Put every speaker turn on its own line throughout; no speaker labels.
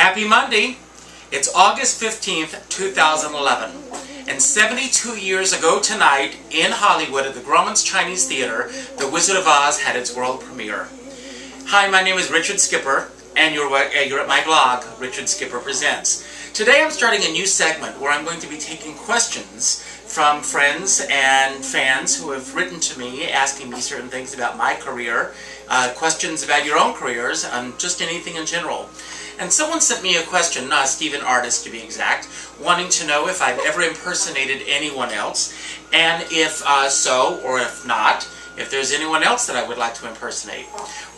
Happy Monday! It's August 15th, 2011, and 72 years ago tonight in Hollywood at the Grauman's Chinese Theater, The Wizard of Oz had its world premiere. Hi, my name is Richard Skipper, and you're at my blog, Richard Skipper Presents. Today I'm starting a new segment where I'm going to be taking questions from friends and fans who have written to me asking me certain things about my career, questions about your own careers, and just anything in general. And someone sent me a question, Stephen Artist to be exact, wanting to know if I've ever impersonated anyone else, and if so, or if not, if there's anyone else that I would like to impersonate.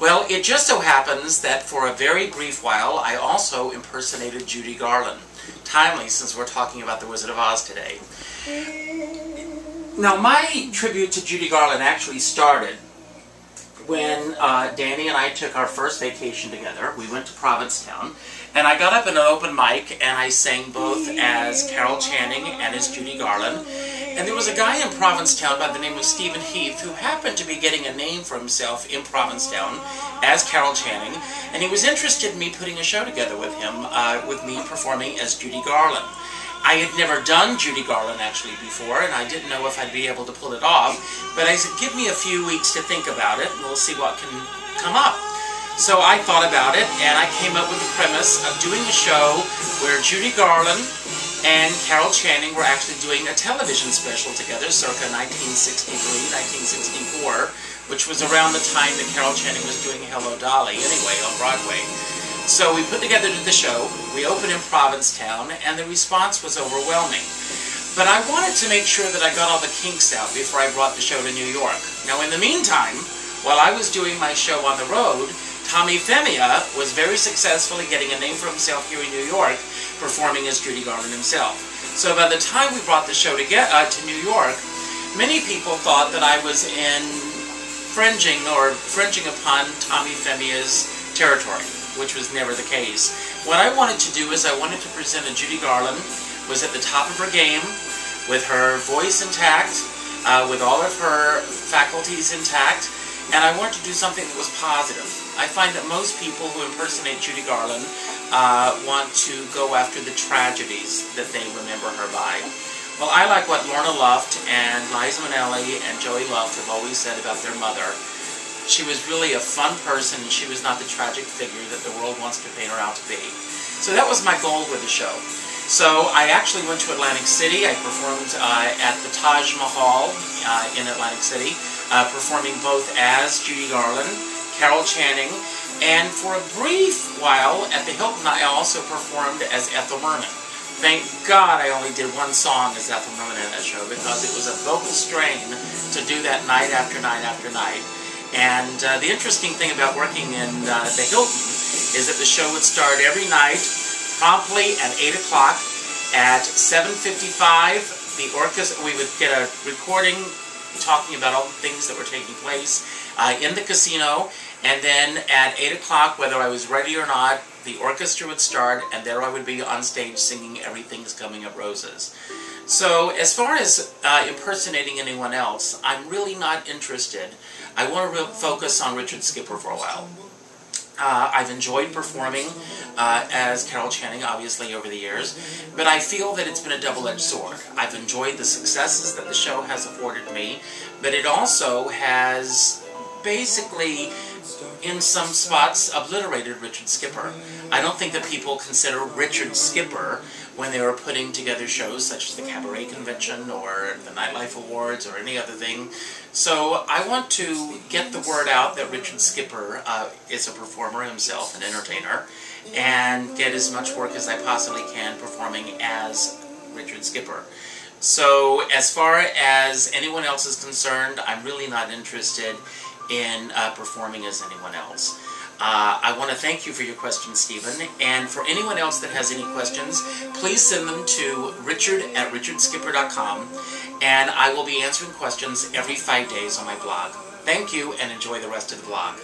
Well, it just so happens that for a very brief while, I also impersonated Judy Garland. Timely, since we're talking about The Wizard of Oz today. Now, my tribute to Judy Garland actually started when Danny and I took our first vacation together. We went to Provincetown, and I got up in an open mic and I sang both as Carol Channing and as Judy Garland. And there was a guy in Provincetown by the name of Stephen Heath who happened to be getting a name for himself in Provincetown as Carol Channing, and he was interested in me putting a show together with him, with me performing as Judy Garland. I had never done Judy Garland actually before, and I didn't know if I'd be able to pull it off, but I said, give me a few weeks to think about it, and we'll see what can come up. So I thought about it, and I came up with the premise of doing a show where Judy Garland and Carol Channing were actually doing a television special together, circa 1963, 1964, which was around the time that Carol Channing was doing Hello Dolly, anyway, on Broadway. So we put together the show, we opened in Provincetown, and the response was overwhelming. But I wanted to make sure that I got all the kinks out before I brought the show to New York. Now in the meantime, while I was doing my show on the road, Tommy Femia was very successfully getting a name for himself here in New York, performing as Judy Garland himself. So by the time we brought the show to New York, many people thought that I was infringing upon Tommy Femia's territory, which was never the case. What I wanted to do is I wanted to present a Judy Garland was at the top of her game, with her voice intact, with all of her faculties intact, and I wanted to do something that was positive. I find that most people who impersonate Judy Garland want to go after the tragedies that they remember her by. Well, I like what Lorna Luft and Liza Minnelli and Joey Luft have always said about their mother. She was really a fun person, and she was not the tragic figure that the world wants to paint her out to be. So that was my goal with the show. So I actually went to Atlantic City. I performed at the Taj Mahal in Atlantic City, performing both as Judy Garland, Carol Channing, and for a brief while at the Hilton I also performed as Ethel Merman. Thank God I only did one song as Ethel Merman in that show, because it was a vocal strain to do that night after night after night. And the interesting thing about working in the Hilton is that the show would start every night promptly at 8 o'clock. At 7:55, the orchestra, we would get a recording talking about all the things that were taking place in the casino, and then at 8 o'clock, whether I was ready or not, the orchestra would start, and there I would be on stage singing Everything's Coming Up Roses. So as far as impersonating anyone else, I'm really not interested. I want to focus on Richard Skipper for a while. I've enjoyed performing as Carol Channing, obviously, over the years, but I feel that it's been a double-edged sword. I've enjoyed the successes that the show has afforded me, but it also has basically, in some spots, obliterated Richard Skipper. I don't think that people consider Richard Skipper when they were putting together shows such as the Cabaret Convention or the Nightlife Awards or any other thing. So I want to get the word out that Richard Skipper is a performer himself, an entertainer, and get as much work as I possibly can performing as Richard Skipper. So as far as anyone else is concerned, I'm really not interested in performing as anyone else. I want to thank you for your questions, Stephen, and for anyone else that has any questions, please send them to richard@richardskipper.com, and I will be answering questions every 5 days on my blog. Thank you, and enjoy the rest of the blog.